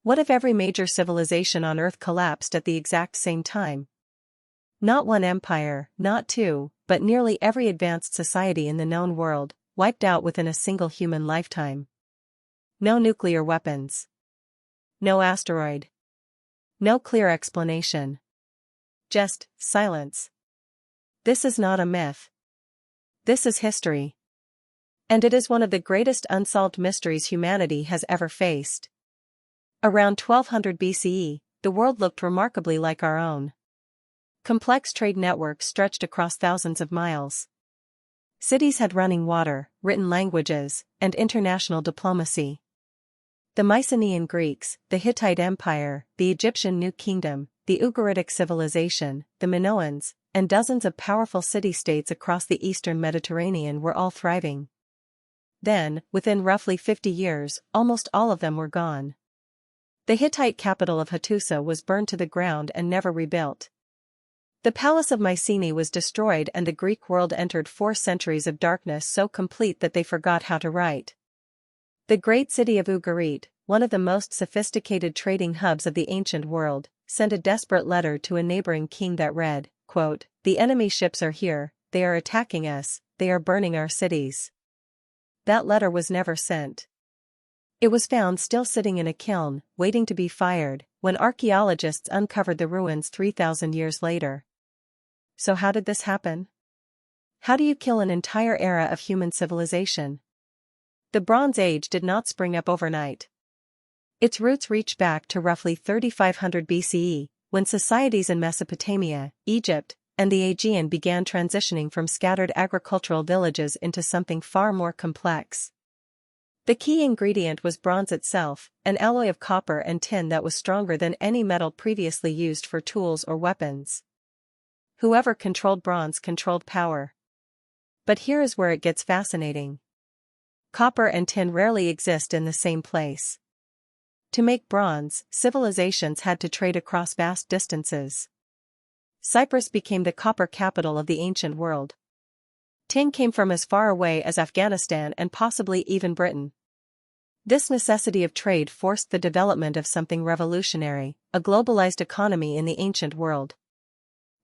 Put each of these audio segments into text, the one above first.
What if every major civilization on Earth collapsed at the exact same time? Not one empire, not two, but nearly every advanced society in the known world, wiped out within a single human lifetime. No nuclear weapons. No asteroid. No clear explanation. Just silence. This is not a myth. This is history. And it is one of the greatest unsolved mysteries humanity has ever faced. Around 1200 BCE, the world looked remarkably like our own. Complex trade networks stretched across thousands of miles. Cities had running water, written languages, and international diplomacy. The Mycenaean Greeks, the Hittite Empire, the Egyptian New Kingdom, the Ugaritic civilization, the Minoans, and dozens of powerful city-states across the eastern Mediterranean were all thriving. Then, within roughly 50 years, almost all of them were gone. The Hittite capital of Hattusa was burned to the ground and never rebuilt. The palace of Mycenae was destroyed and the Greek world entered 4 centuries of darkness so complete that they forgot how to write. The great city of Ugarit, one of the most sophisticated trading hubs of the ancient world, sent a desperate letter to a neighboring king that read, quote, "The enemy ships are here, they are attacking us, they are burning our cities." That letter was never sent. It was found still sitting in a kiln, waiting to be fired, when archaeologists uncovered the ruins 3,000 years later. So how did this happen? How do you kill an entire era of human civilization? The Bronze Age did not spring up overnight. Its roots reach back to roughly 3500 BCE, when societies in Mesopotamia, Egypt, and the Aegean began transitioning from scattered agricultural villages into something far more complex. The key ingredient was bronze itself, an alloy of copper and tin that was stronger than any metal previously used for tools or weapons. Whoever controlled bronze controlled power. But here is where it gets fascinating. Copper and tin rarely exist in the same place. To make bronze, civilizations had to trade across vast distances. Cyprus became the copper capital of the ancient world. Tin came from as far away as Afghanistan and possibly even Britain. This necessity of trade forced the development of something revolutionary, a globalized economy in the ancient world.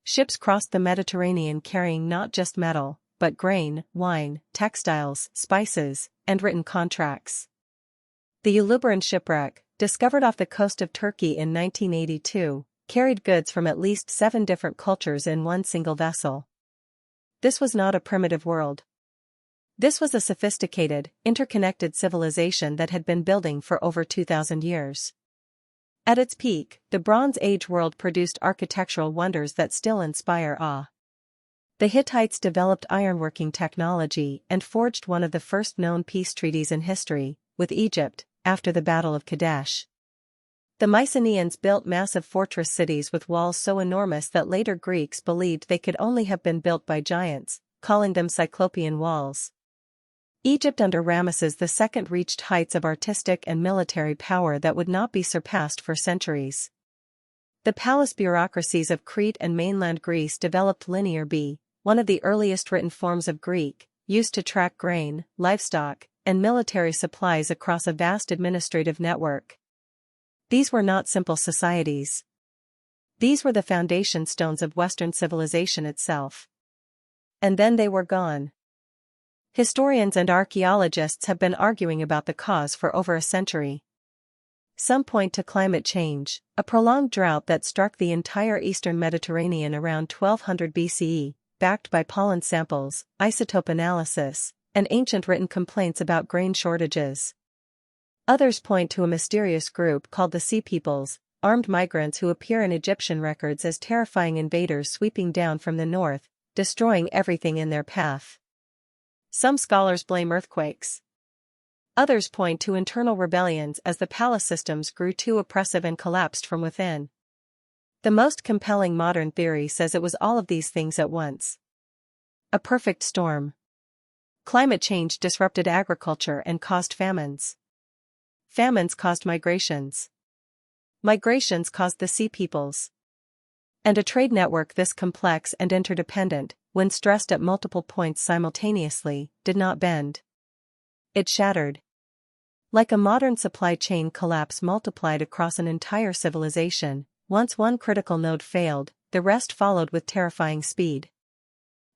Ships crossed the Mediterranean carrying not just metal, but grain, wine, textiles, spices, and written contracts. The Ulubaran shipwreck, discovered off the coast of Turkey in 1982, carried goods from at least 7 different cultures in one single vessel. This was not a primitive world. This was a sophisticated, interconnected civilization that had been building for over 2,000 years. At its peak, the Bronze Age world produced architectural wonders that still inspire awe. The Hittites developed ironworking technology and forged one of the first known peace treaties in history, with Egypt, after the Battle of Kadesh. The Mycenaeans built massive fortress cities with walls so enormous that later Greeks believed they could only have been built by giants, calling them Cyclopean walls. Egypt under Ramesses II reached heights of artistic and military power that would not be surpassed for centuries. The palace bureaucracies of Crete and mainland Greece developed linear B, one of the earliest written forms of Greek, used to track grain, livestock, and military supplies across a vast administrative network. These were not simple societies. These were the foundation stones of Western civilization itself. And then they were gone. Historians and archaeologists have been arguing about the cause for over a century. Some point to climate change, a prolonged drought that struck the entire eastern Mediterranean around 1200 BCE, backed by pollen samples, isotope analysis, and ancient written complaints about grain shortages. Others point to a mysterious group called the Sea Peoples, armed migrants who appear in Egyptian records as terrifying invaders sweeping down from the north, destroying everything in their path. Some scholars blame earthquakes. Others point to internal rebellions as the palace systems grew too oppressive and collapsed from within. The most compelling modern theory says it was all of these things at once. A perfect storm. Climate change disrupted agriculture and caused famines. Famines caused migrations. Migrations caused the Sea Peoples. And a trade network this complex and interdependent, when stressed at multiple points simultaneously, did not bend. It shattered. Like a modern supply chain collapse multiplied across an entire civilization, once one critical node failed, the rest followed with terrifying speed.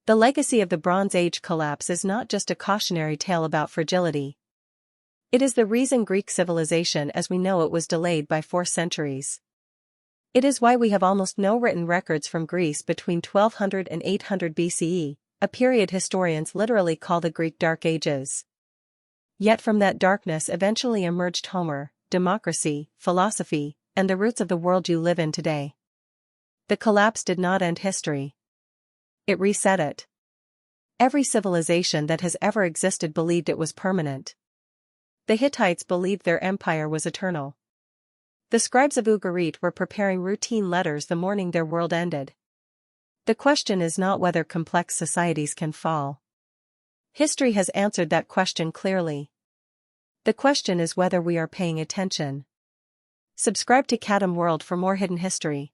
The legacy of the Bronze Age collapse is not just a cautionary tale about fragility. It is the reason Greek civilization as we know it was delayed by 4 centuries. It is why we have almost no written records from Greece between 1200 and 800 BCE, a period historians literally call the Greek Dark Ages. Yet from that darkness eventually emerged Homer, democracy, philosophy, and the roots of the world you live in today. The collapse did not end history. It reset it. Every civilization that has ever existed believed it was permanent. The Hittites believed their empire was eternal. The scribes of Ugarit were preparing routine letters the morning their world ended. The question is not whether complex societies can fall. History has answered that question clearly. The question is whether we are paying attention. Subscribe to Kadim World for more hidden history.